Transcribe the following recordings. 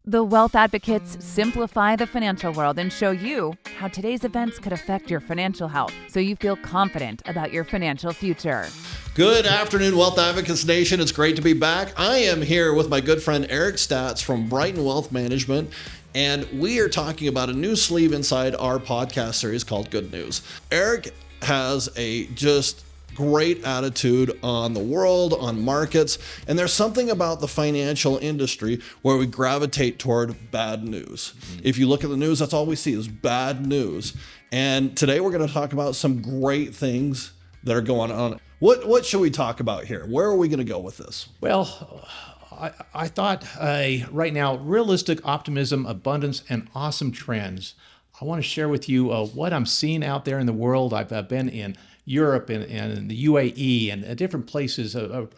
The Wealth Advocates simplify the financial world and show you how today's events could affect your financial health so you feel confident about your financial future. Good afternoon, Wealth Advocates Nation. It's great to be back. I am here with my good friend Eric Statz from Brighton Wealth Management, and we are talking about a new sleeve inside our podcast series called Good News. Eric has a just great attitude on the world, on markets, and there's something about the financial industry where we gravitate toward bad news. If you look at the news, that's all we see is bad news. And today we're going to talk about some great things that are going on. What should we talk about here? Where are we going to go with this? Well, I thought right now, realistic optimism, abundance, and awesome trends. I want to share with you what I'm seeing out there in the world. I've been in Europe and in the UAE and different places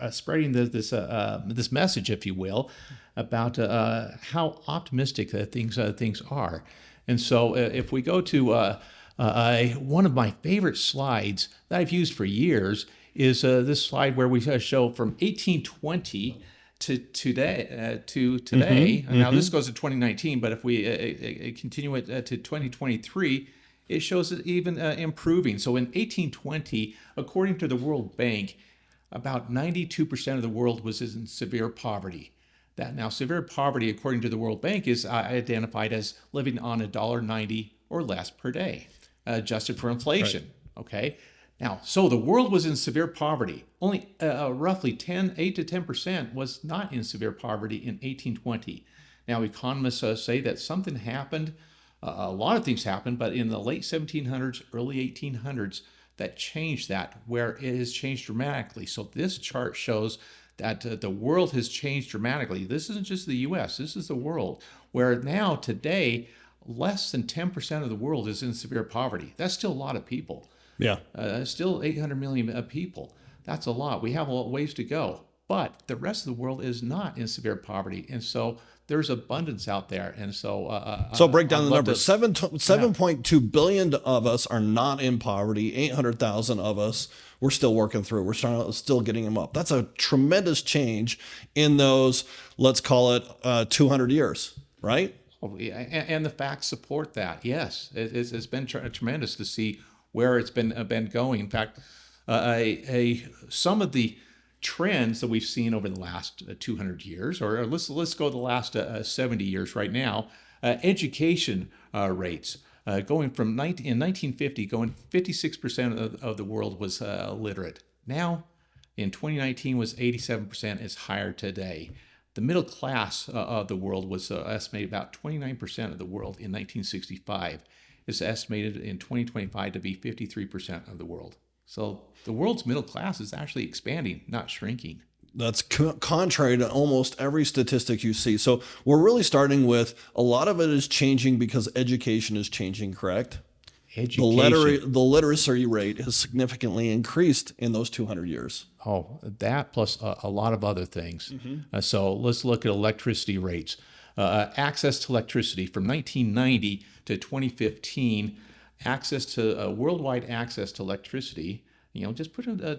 spreading this message, if you will, about how optimistic things are. And so if we go to one of my favorite slides that I've used for years is this slide where we show from 1820 to today. Now this goes to 2019, but if we continue it to 2023, it shows it even improving. So in 1820, according to the World Bank, about 92% of the world was in severe poverty. That now severe poverty, according to the World Bank, is identified as living on $1.90 or less per day, adjusted for inflation. Right. Okay. Now, so the world was in severe poverty. Only roughly 8 to 10% was not in severe poverty in 1820. Now, economists say that something happened. A lot of things happened, but in the late 1700s, early 1800s, that changed that, where it has changed dramatically. So this chart shows that the world has changed dramatically. This isn't just the U.S., this is the world, where now, today, less than 10% of the world is in severe poverty. That's still a lot of people. Yeah. Still 800 million people. That's a lot. We have a ways to go. But the rest of the world is not in severe poverty. And so there's abundance out there. And so... so break down the numbers. 7.2 billion of us are not in poverty. 800,000 of us, we're still working through. We're still getting them up. That's a tremendous change in those, let's call it 200 years, right? Oh, yeah. And the facts support that. Yes, it's been tremendous to see where it's been going. In fact, some of the trends that we've seen over the last 200 years, or let's go the last 70 years right now, education rates going from in 1950, 56% of the world was literate. Now, in 2019 was 87%. It's higher today. The middle class of the world was estimated about 29% of the world in 1965. It's estimated in 2025 to be 53% of the world. So the world's middle class is actually expanding, not shrinking. That's contrary to almost every statistic you see. So we're really starting with a lot of it is changing because education is changing, correct? Education. The literacy rate has significantly increased in those 200 years. Oh, that plus a lot of other things. So let's look at electricity rates. Access to electricity from 1990 to 2015, worldwide access to electricity, just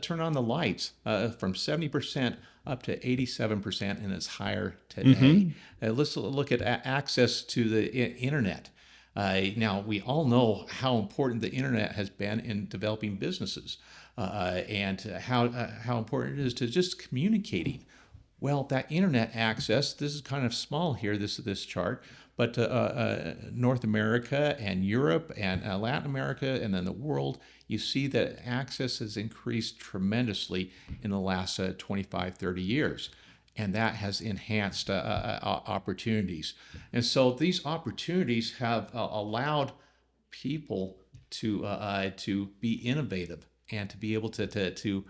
turn on the lights from 70% up to 87%, and it's higher today. Let's look at access to the internet. Now, we all know how important the internet has been in developing businesses and how important it is to just communicating. Well, that internet access, this is kind of small here, this chart, but North America and Europe and Latin America and then the world, you see that access has increased tremendously in the last 25, 30 years. And that has enhanced opportunities. And so these opportunities have allowed people to be innovative and to be able to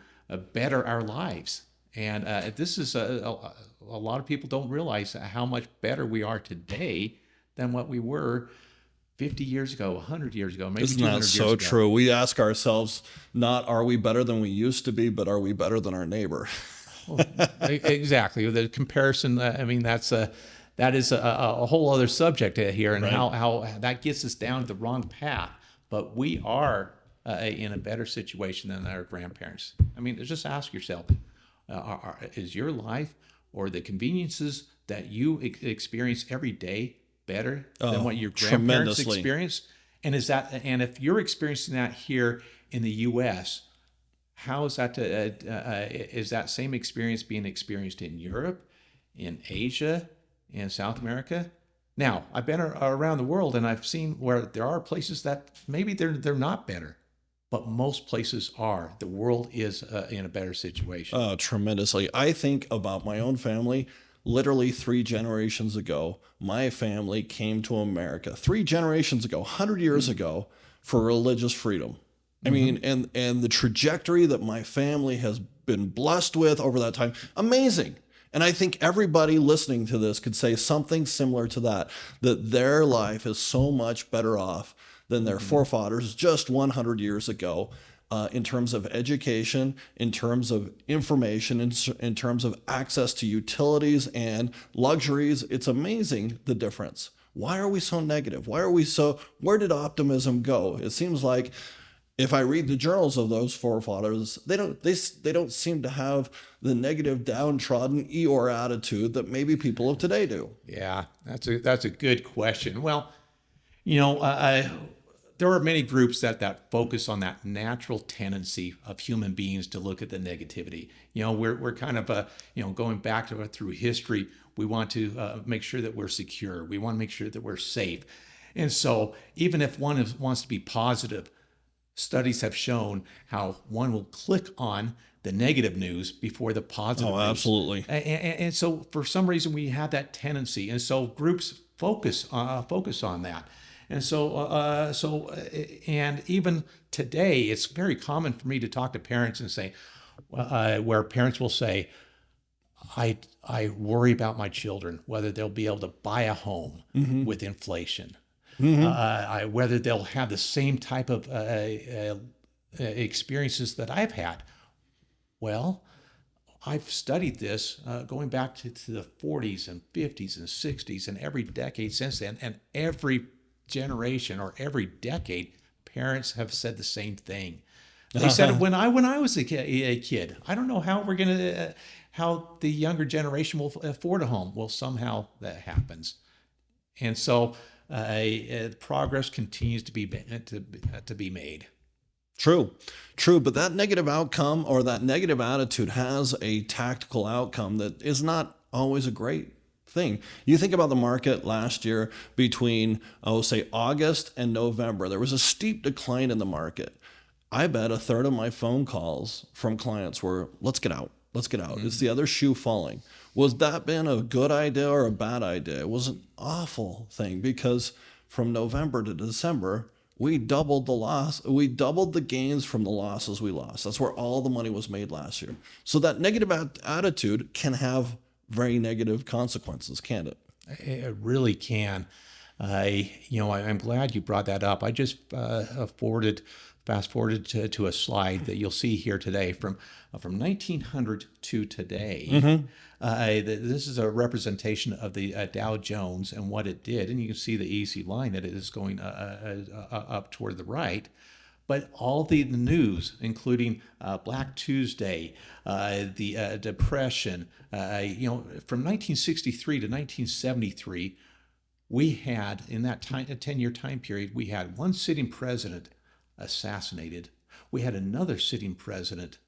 better our lives. And this is a lot of people don't realize how much better we are today than what we were 50 years ago, 100 years ago, maybe 200 years ago. Isn't that so true? We ask ourselves, not are we better than we used to be, but are we better than our neighbor? Well, exactly. The comparison, that is a whole other subject here, and right. how that gets us down the wrong path. But we are in a better situation than our grandparents. I mean, just ask yourself, is your life or the conveniences that you experience every day better than what your grandparents tremendously. experienced? And if you're experiencing that here in the U.S., how is that? Is that same experience being experienced in Europe, in Asia, in South America? Now, I've been around the world and I've seen where there are places that maybe they're not better, but most places are. The world is in a better situation. Oh, tremendously. I think about my own family. Literally 3 generations ago, my family came to America. 3 generations ago, 100 years ago, for religious freedom. I mean, and the trajectory that my family has been blessed with over that time, amazing. And I think everybody listening to this could say something similar to that their life is so much better off than their forefathers just 100 years ago, in terms of education, in terms of information, in terms of access to utilities and luxuries. It's amazing the difference. Why are we so negative? Where did optimism go? It seems like if I read the journals of those forefathers, they don't seem to have the negative, downtrodden Eeyore attitude that maybe people of today do. Yeah, that's a good question. Well, there are many groups that focus on that natural tendency of human beings to look at the negativity. We're kind of going back through history. We want to make sure that we're secure. We want to make sure that we're safe. And so even if one wants to be positive, studies have shown how one will click on the negative news before the positive news. Absolutely. And so for some reason we have that tendency. And so groups focus on that. And and even today, it's very common for me to talk to parents and say, where parents will say, I worry about my children, whether they'll be able to buy a home with inflation. Whether they'll have the same type of experiences that I've had. Well, I've studied this going back to the 40s and 50s and 60s and every decade since then. And every generation or every decade, parents have said the same thing. They said, when I was a kid, I don't know how how the younger generation will afford a home. Well, somehow that happens. And so progress continues to be made. True. But that negative outcome or that negative attitude has a tactical outcome that is not always a great thing. You think about the market last year between, say August and November, there was a steep decline in the market. I bet a third of my phone calls from clients were, let's get out. It's the other shoe falling. Was that been a good idea or a bad idea? It was an awful thing because from November to December, we doubled the loss. We doubled the gains from the losses we lost. That's where all the money was made last year. So that negative attitude can have very negative consequences, can't it? It really can. I'm glad you brought that up. I just fast forwarded to a slide that you'll see here today from 1900 to today. This is a representation of the Dow Jones and what it did, and you can see the easy line that it is going up toward the right. But all the news, including Black Tuesday, the Depression, from 1963 to 1973, we had, in that 10-year time period, we had one sitting president assassinated. We had another sitting president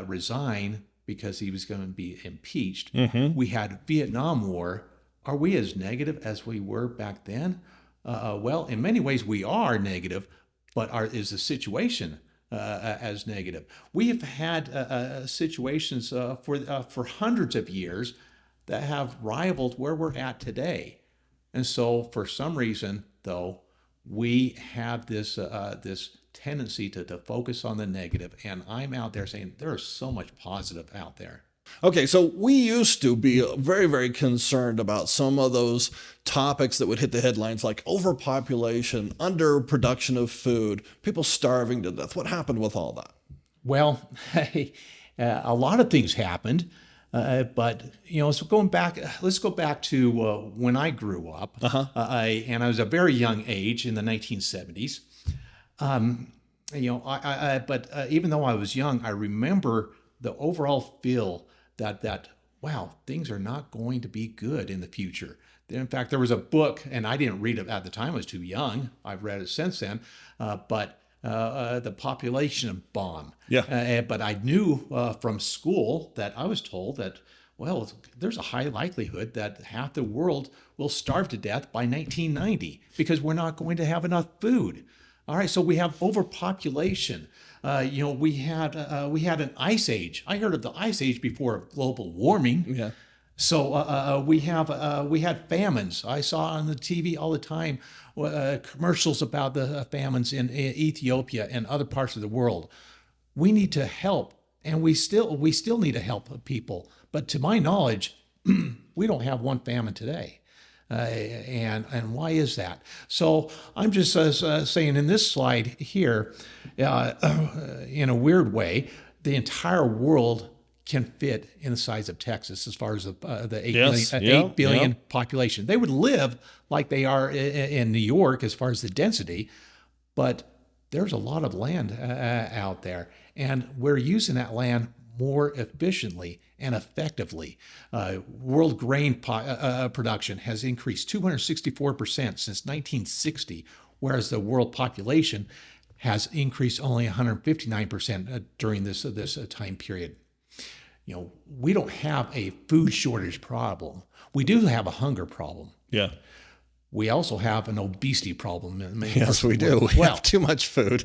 resign because he was going to be impeached. We had Vietnam War. Are we as negative as we were back then? Well, in many ways we are negative, but is the situation as negative? We have had situations for hundreds of years that have rivaled where we're at today. And so for some reason, though, we have this tendency to focus on the negative. And I'm out there saying there is so much positive out there. Okay, so we used to be very, very concerned about some of those topics that would hit the headlines, like overpopulation, underproduction of food, people starving to death. What happened with all that? Well, a lot of things happened. But so let's go back to when I grew up, and I was a very young age in the 1970s. But even though I was young, I remember the overall feel that wow, things are not going to be good in the future. In fact, there was a book, and I didn't read it at the time. I was too young. I've read it since then. But the population bomb. Yeah. But I knew from school that I was told that, well, there's a high likelihood that half the world will starve to death by 1990 because we're not going to have enough food. All right, so we have overpopulation. We had an ice age. I heard of the ice age before global warming. Yeah. So we had famines. I saw on the TV all the time commercials about the famines in Ethiopia and other parts of the world. We need to help, and we still need to help people. But to my knowledge, we don't have one famine today. And why is that? So I'm just saying in this slide here, in a weird way, the entire world can fit in the size of Texas as far as the 8 billion population. They would live like they are in New York as far as the density, but there's a lot of land out there, and we're using that land more efficiently and effectively. World grain production has increased 264% since 1960, whereas the world population has increased only 159% during this time period. We don't have a food shortage problem. We do have a hunger problem. Yeah. We also have an obesity problem. Yes, we do. We have too much food.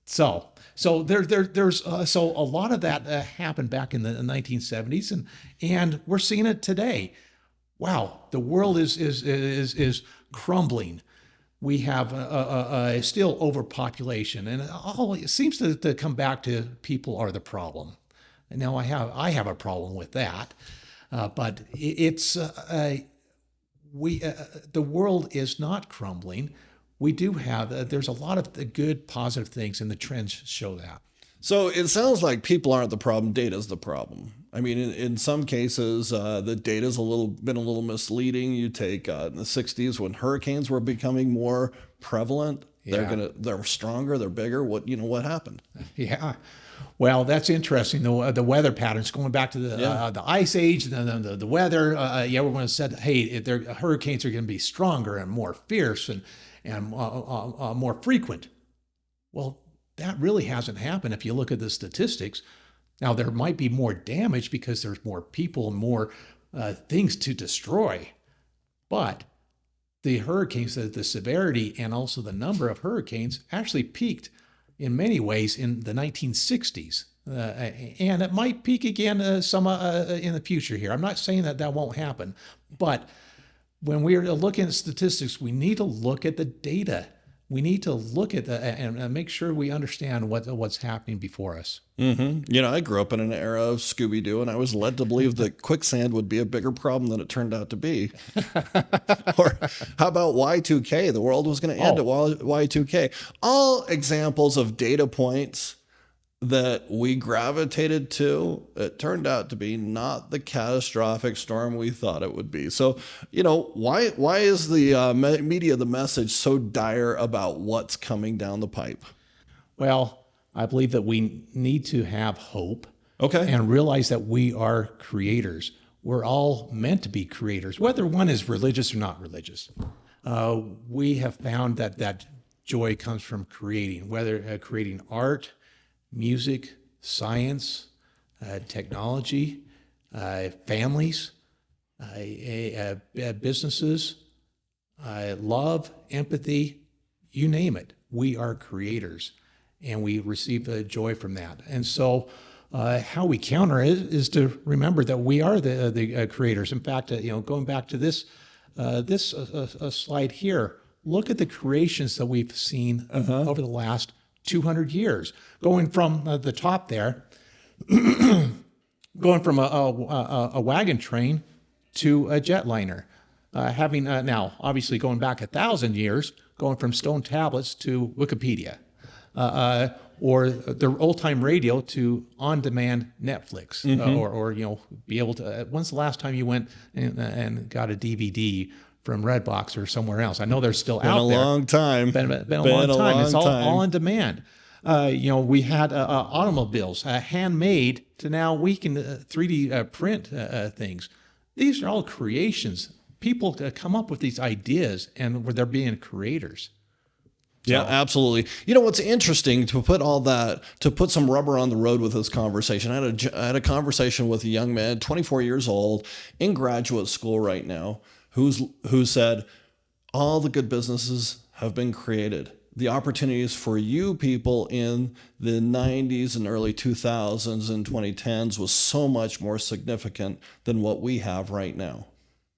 So there's a lot of that happened back in the 1970s, and we're seeing it today. Wow, the world is crumbling. We have still overpopulation, and it seems to come back to people are the problem. And now I have a problem with that, but it's the world is not crumbling. We do have there's a lot of good positive things, and the trends show that. So it sounds like people aren't the problem, data's the problem. I mean, in some cases, the data's been a little misleading. You take in the 60s when hurricanes were becoming more prevalent. Yeah. They're stronger, they're bigger. What happened? Yeah. Well, that's interesting. The weather patterns going back to the ice age, the weather. Everyone said, hey, hurricanes are going to be stronger and more fierce and more frequent. Well, that really hasn't happened if you look at the statistics. Now, there might be more damage because there's more people and more things to destroy. But the hurricanes, the severity and also the number of hurricanes actually peaked in many ways in the 1960s. And it might peak again some in the future here. I'm not saying that won't happen. But when we're looking at statistics, we need to look at the data. We need to look at and make sure we understand what's happening before us. Mm-hmm. I grew up in an era of Scooby-Doo, and I was led to believe that quicksand would be a bigger problem than it turned out to be. Or how about Y2K? The world was going to end at Y2K. All examples of data points that we gravitated to, it turned out to be not the catastrophic storm we thought it would be. So, why is the media, the message so dire about what's coming down the pipe? Well, I believe that we need to have hope. Okay. And realize that we are creators. We're all meant to be creators, whether one is religious or not religious. We have found that joy comes from creating, whether creating art, music, science, technology, families, businesses, love, empathy, you name it. We are creators, and we receive joy from that. And so how we counter it is to remember that we are the creators. In fact, going back to this slide here, look at the creations that we've seen over the last 200 years, going from the top there, going from a wagon train to a jetliner, having now obviously going back 1,000 years, going from stone tablets to Wikipedia, or the old-time radio to on-demand Netflix, or be able to. When's the last time you went and got a DVD from Redbox or somewhere else? I know they're still out there. Been a long time. Been a long time. It's all on demand. We had automobiles, handmade, to now we can 3D print things. These are all creations. People come up with these ideas, and they're being creators. Yeah, absolutely. You know, what's interesting, to put some rubber on the road with this conversation, I had a conversation with a young man, 24 years old, in graduate school right now, who said, all the good businesses have been created. The opportunities for you people in the 90s and early 2000s and 2010s was so much more significant than what we have right now.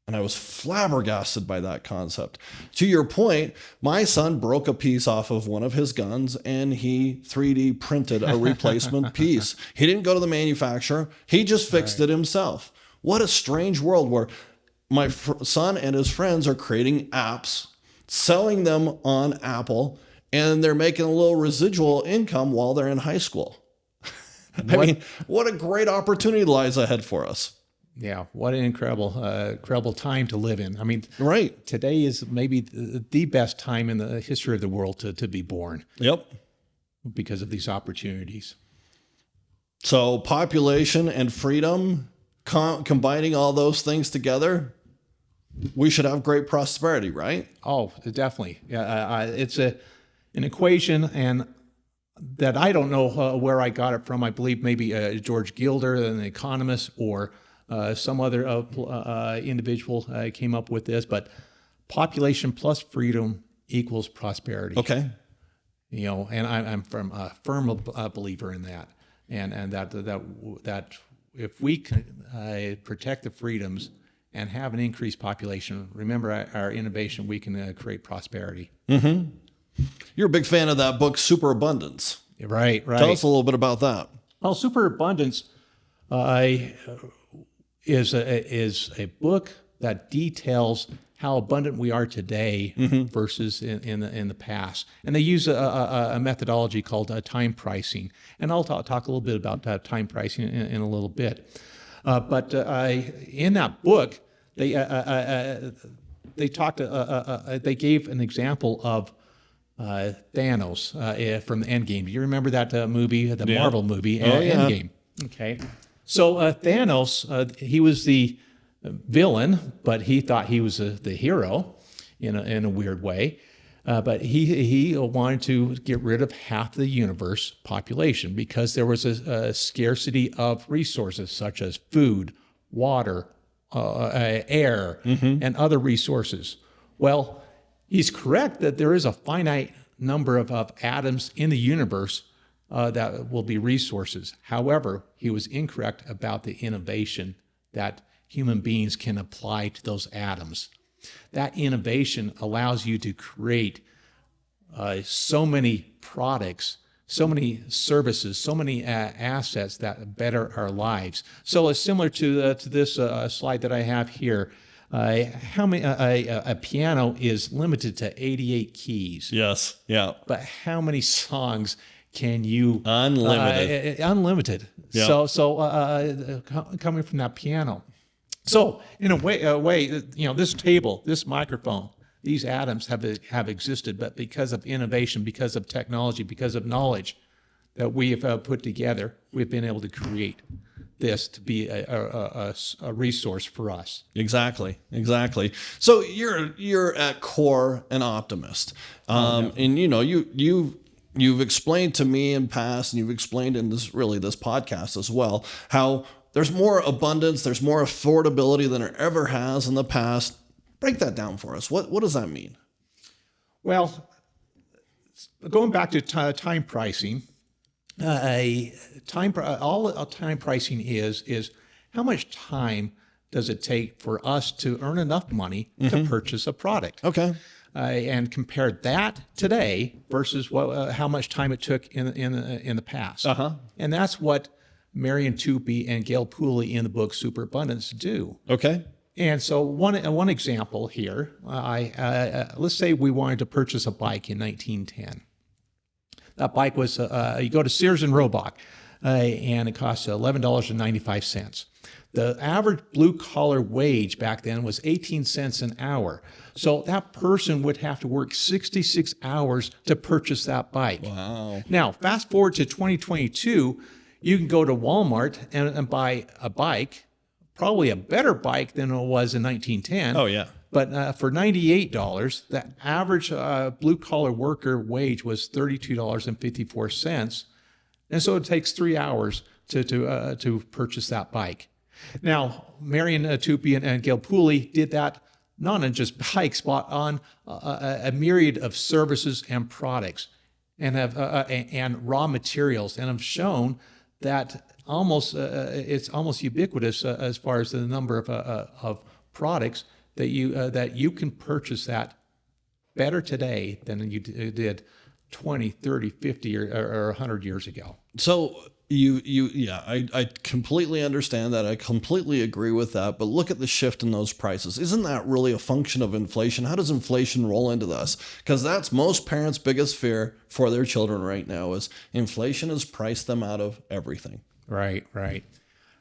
And I was flabbergasted by that concept. To your point, my son broke a piece off of one of his guns and he 3D printed a replacement piece. He didn't go to the manufacturer. He just fixed it himself. What a strange world where my son and his friends are creating apps, selling them on Apple, and they're making a little residual income while they're in high school. I mean, what a great opportunity lies ahead for us. Yeah, what an incredible time to live in. I mean, right. Today is maybe the best time in the history of the world to be born. Yep. Because of these opportunities. So population and freedom, combining all those things together, we should have great prosperity, right? Oh, definitely. Yeah, it's an equation, and that I don't know where I got it from. I believe maybe George Gilder, an economist, or some other individual came up with this, but population plus freedom equals prosperity. Okay. And I'm from a firm believer in that, and that if we can protect the freedoms and have an increased population, remember our innovation, we can create prosperity. Mm-hmm. You're a big fan of that book, Superabundance. Right. Tell us a little bit about that. Well, Superabundance is a book that details how abundant we are today versus in the past. And they use a methodology called time pricing. And I'll talk a little bit about time pricing in a little bit. But in that book, they gave an example of Thanos from the Endgame. Do you remember that movie, the Marvel movie, Endgame? Okay. So Thanos, he was the villain, but he thought he was the hero in a weird way. But he wanted to get rid of half the universe population because there was a scarcity of resources such as food, water, air, and other resources. Well, he's correct that there is a finite number of atoms in the universe that will be resources. However, he was incorrect about the innovation that human beings can apply to those atoms. That innovation allows you to create so many products, so many services, so many assets that better our lives. So it's similar to this slide that I have here. How many a piano is limited to 88 keys. Yes. Yeah. But how many songs can you unlimited? Unlimited. Yeah. So coming from that piano. So in a way, this table, this microphone, these atoms have existed, but because of innovation, because of technology, because of knowledge that we have put together, we've been able to create this to be a resource for us. Exactly. So you're at core an optimist, and you've explained to me in past, and you've explained in this podcast as well, how there's more abundance, there's more affordability than there ever has in the past. Break that down for us. What does that mean? Well, going back to time pricing, all time pricing is how much time does it take for us to earn enough money to purchase a product? Okay. And compare that today versus how much time it took in the past. And that's what Marian, Tupy, and Gale Pooley in the book Superabundance do. Okay. And so one example here, let's say we wanted to purchase a bike in 1910. That bike was, you go to Sears and Roebuck, and it costs $11.95. The average blue-collar wage back then was 18 cents an hour. So that person would have to work 66 hours to purchase that bike. Wow. Now, fast forward to 2022, you can go to Walmart and buy a bike, probably a better bike than it was in 1910. Oh, yeah. But for $98, the average blue-collar worker wage was $32.54. And so it takes 3 hours to purchase that bike. Now, Marian, Tupy, and Gale Pooley did that not on just bikes, but on a myriad of services and products and and raw materials, and have shown that it's almost ubiquitous as far as the number of products that you can purchase that better today than you did 20, 30, 50, or 100 years ago. So I completely understand that. I completely agree with that. But look at the shift in those prices. Isn't that really a function of inflation? How does inflation roll into this? Because that's most parents' biggest fear for their children right now is inflation has priced them out of everything. Right.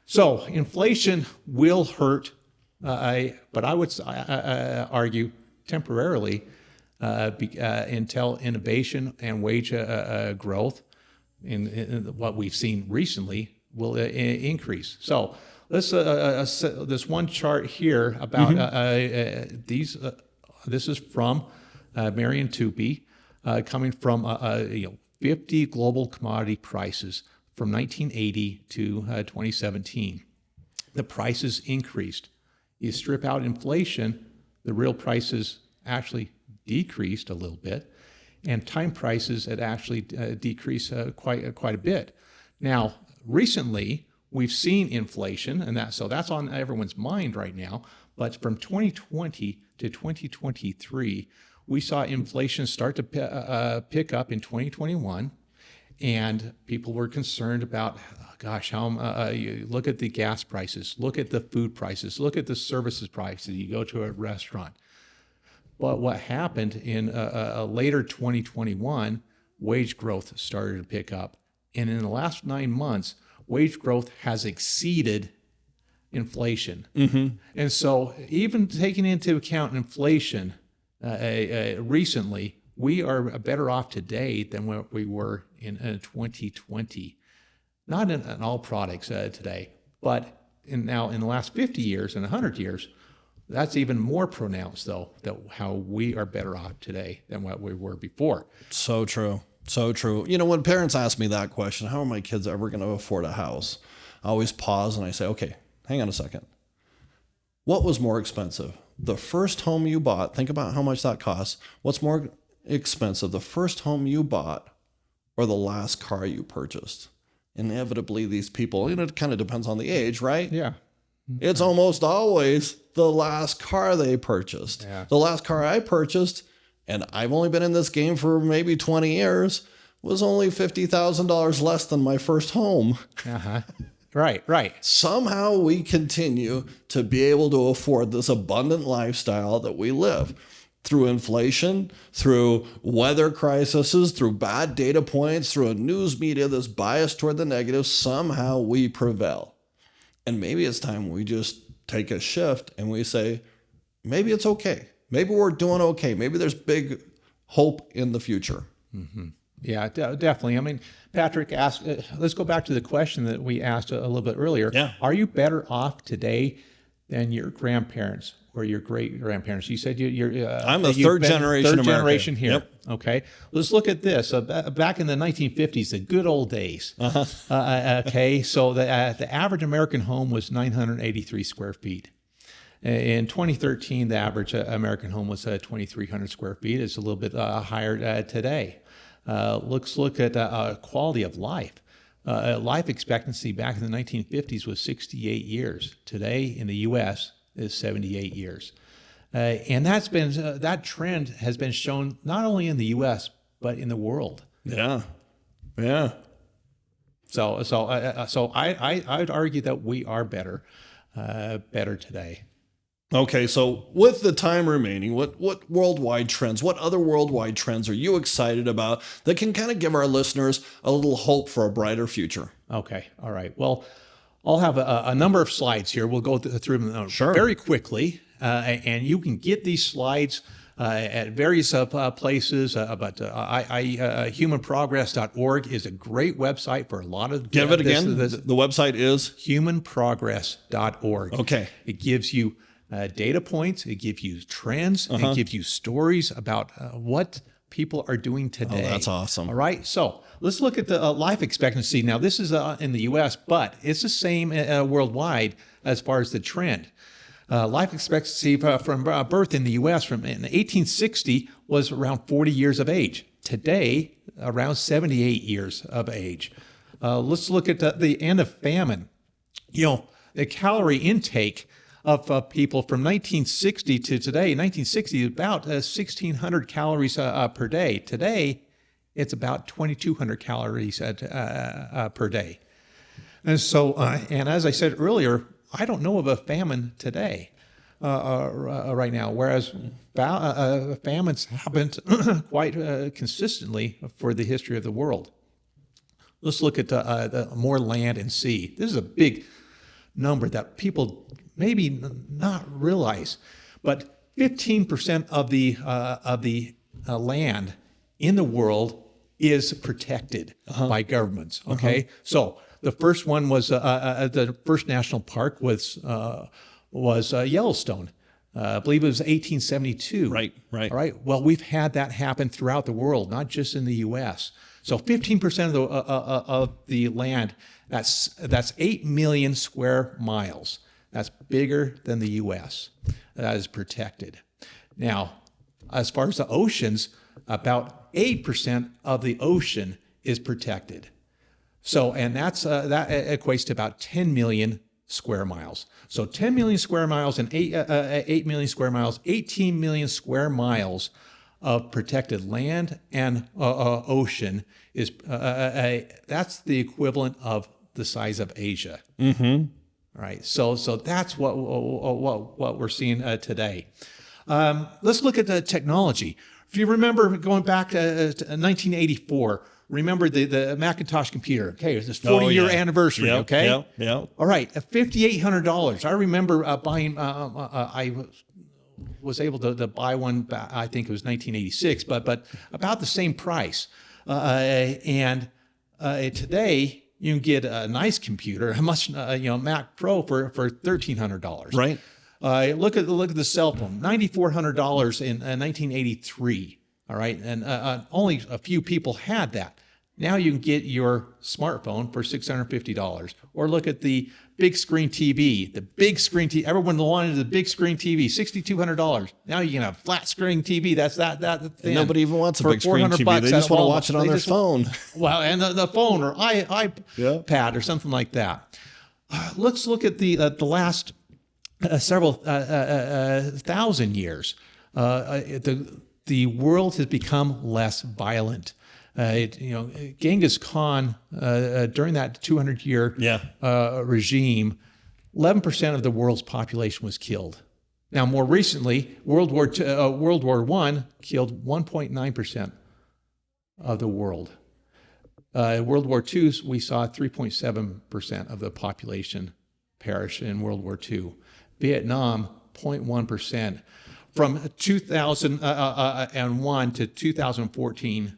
So inflation will hurt, but I would argue temporarily until innovation and wage growth in what we've seen recently will increase. So let's this one chart here about these. This is from Marian Tupy, coming from 50 global commodity prices from 1980 to 2017. The prices increased. You strip out inflation, the real prices actually decreased a little bit, and time prices had actually decreased quite a bit. Now, recently, we've seen inflation, and that's on everyone's mind right now. But from 2020 to 2023, we saw inflation start to pick up in 2021, and people were concerned about, how you look at the gas prices, look at the food prices, look at the services prices. You go to a restaurant. But what happened in later 2021, wage growth started to pick up. And in the last 9 months, wage growth has exceeded inflation. Mm-hmm. And so even taking into account inflation recently, we are better off today than what we were in 2020. Not in all products today, but in the last 50 years and 100 years, that's even more pronounced, though, that how we are better off today than what we were before. So true. So true. You know, when parents ask me that question, how are my kids ever going to afford a house? I always pause and I say, okay, hang on a second. What was more expensive? The first home you bought, think about how much that costs. What's more expensive, the first home you bought or the last car you purchased? Inevitably, these people, it kind of depends on the age, right? Yeah. It's almost always the last car they purchased. Yeah. The last car I purchased, and I've only been in this game for maybe 20 years, was only $50,000 less than my first home. Uh-huh. Right. Somehow we continue to be able to afford this abundant lifestyle that we live. Through inflation, through weather crises, through bad data points, through a news media that's biased toward the negative, somehow we prevail. And maybe it's time we just take a shift and we say, maybe it's okay. Maybe we're doing okay. Maybe there's big hope in the future. Mm-hmm. Yeah, definitely. I mean, Patrick asked, let's go back to the question that we asked a little bit earlier. Yeah. Are you better off today than your grandparents or your great-grandparents? You said you're I'm a third generation here. Yep. Okay. Let's look at this. Back in the 1950s, the good old days. Okay. So the average American home was 983 square feet. In 2013, the average American home was 2,300 square feet. It's a little bit higher today. Let's look at quality of life. Life expectancy back in the 1950s was 68 years. Today in the U.S. is 78 years. And that trend has been shown not only in the U.S., but in the world. Yeah. So I would argue that we are better today. Okay, so with the time remaining, what worldwide trends, what other worldwide trends are you excited about that can kind of give our listeners a little hope for a brighter future? Okay, all right. Well, I'll have a number of slides here. We'll go through them very quickly, and you can get these slides at various places. But humanprogress.org is a great website for a lot of. Give it again. The website is humanprogress.org. Okay. It gives you data points. It gives you trends. It gives you stories about what people are doing today. Oh, that's awesome. All right. So let's look at the life expectancy. Now, this is in the U.S., but it's the same worldwide as far as the trend. Life expectancy from birth in the U.S. from in 1860 was around 40 years of age. Today, around 78 years of age. Let's look at the end of famine. The calorie intake of people from 1960 to today. 1960 is about 1,600 calories per day. Today, it's about 2,200 calories per day. And so, and as I said earlier, I don't know of a famine today, right now, whereas famines happened quite consistently for the history of the world. Let's look at more land and sea. This is a big number that people maybe not realize, but 15% of the land in the world is protected by governments. Okay, so the first one was the first national park was Yellowstone. I believe it was 1872. Right. All right. Well, we've had that happen throughout the world, not just in the U.S. So 15% of the land, that's 8 million square miles. That's bigger than the U.S. That is protected. Now, as far as the oceans, about 8% of the ocean is protected. So, and that equates to about 10 million square miles. So 10 million square miles and 8 million square miles, 18 million square miles of protected land and ocean is that's the equivalent of the size of Asia. All right, so that's what we're seeing today. Let's look at the technology. If you remember going back to 1984, remember the Macintosh computer. Okay, it was this 40-year anniversary. Yep, okay, yep. All right, $5,800. I remember buying. I was able to buy one. I think it was 1986, but about the same price. And today you can get a nice computer, a much Mac Pro for $1,300. Right. Look at the cell phone, $9,400 in 1983. All right, and only a few people had that. Now you can get your smartphone for $650. Or look at the big screen TV. The big screen TV. Everyone wanted the big screen TV, $6,200. Now you can have flat screen TV. That's that thin. Nobody even wants a big screen TV. They just want to watch it on their phone. Well, and the phone or iPad or something like that. Let's look at the last several thousand years. The world has become less violent. Genghis Khan, during that 200-year regime, 11% of the world's population was killed. Now, more recently, World War I killed 1.9% of the world. World War II, we saw 3.7% of the population perish in World War II. Vietnam, 0.1%. From 2001 to 2014,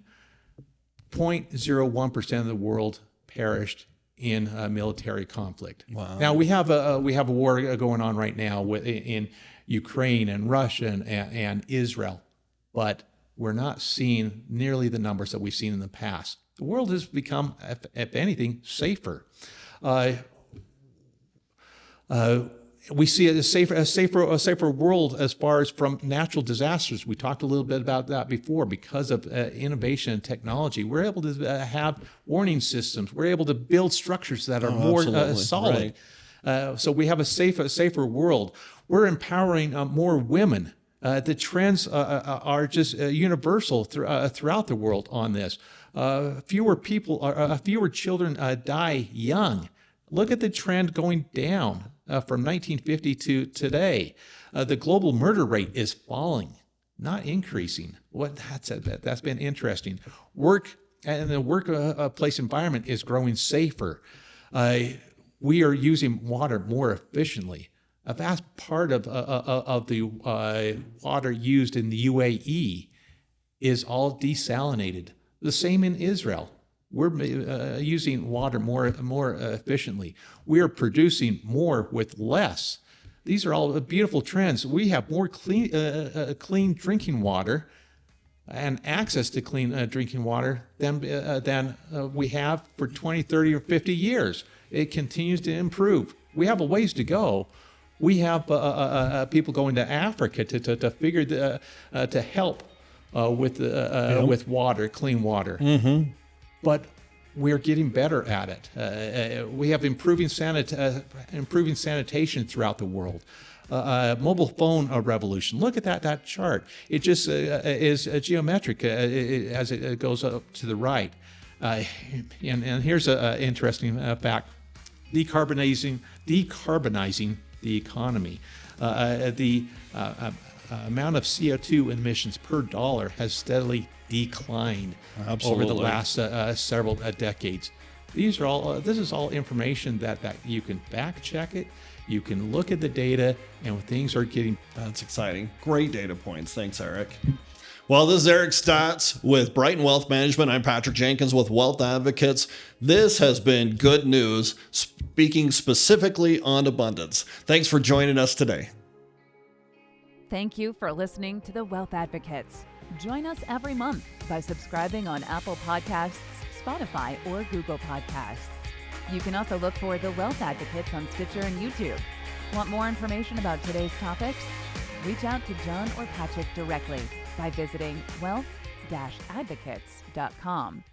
0.01% of the world perished in military conflict. Wow. Now we have a war going on right now in Ukraine and Russia and Israel, but we're not seeing nearly the numbers that we've seen in the past. The world has become, if anything, safer. We see a safer world as far as from natural disasters. We talked a little bit about that before. Because of innovation and technology, we're able to have warning systems. We're able to build structures that are more solid. Right. So we have a safer world. We're empowering more women. The trends are just universal throughout the world on this. Fewer children die young. Look at the trend going down. From 1950 to today, the global murder rate is falling, not increasing. That's been interesting. Work and the workplace environment is growing safer. we are using water more efficiently. A vast part of the water used in the UAE is all desalinated. The same in Israel. We're using water more efficiently. We are producing more with less. These are all beautiful trends. We have more clean drinking water and access to clean drinking water than we have for 20, 30, or 50 years. It continues to improve. We have a ways to go. We have people going to Africa to figure to help with water, clean water. Mm-hmm. But we're getting better at it. We have improving sanitation throughout the world. Mobile phone revolution. Look at that chart. It just is geometric as it goes up to the right. And here's an interesting fact: decarbonizing the economy. The amount of CO2 emissions per dollar has steadily declined over the last several decades. This is all information that you can fact check it. You can look at the data, and things are getting... That's exciting. Great data points. Thanks, Eric. Well, this is Eric Stotts with Brighton Wealth Management. I'm Patrick Jenkins with Wealth Advocates. This has been good news, speaking specifically on abundance. Thanks for joining us today. Thank you for listening to the Wealth Advocates. Join us every month by subscribing on Apple Podcasts, Spotify, or Google Podcasts. You can also look for the Wealth Advocates on Stitcher and YouTube. Want more information about today's topics? Reach out to John or Patrick directly by visiting wealth-advocates.com.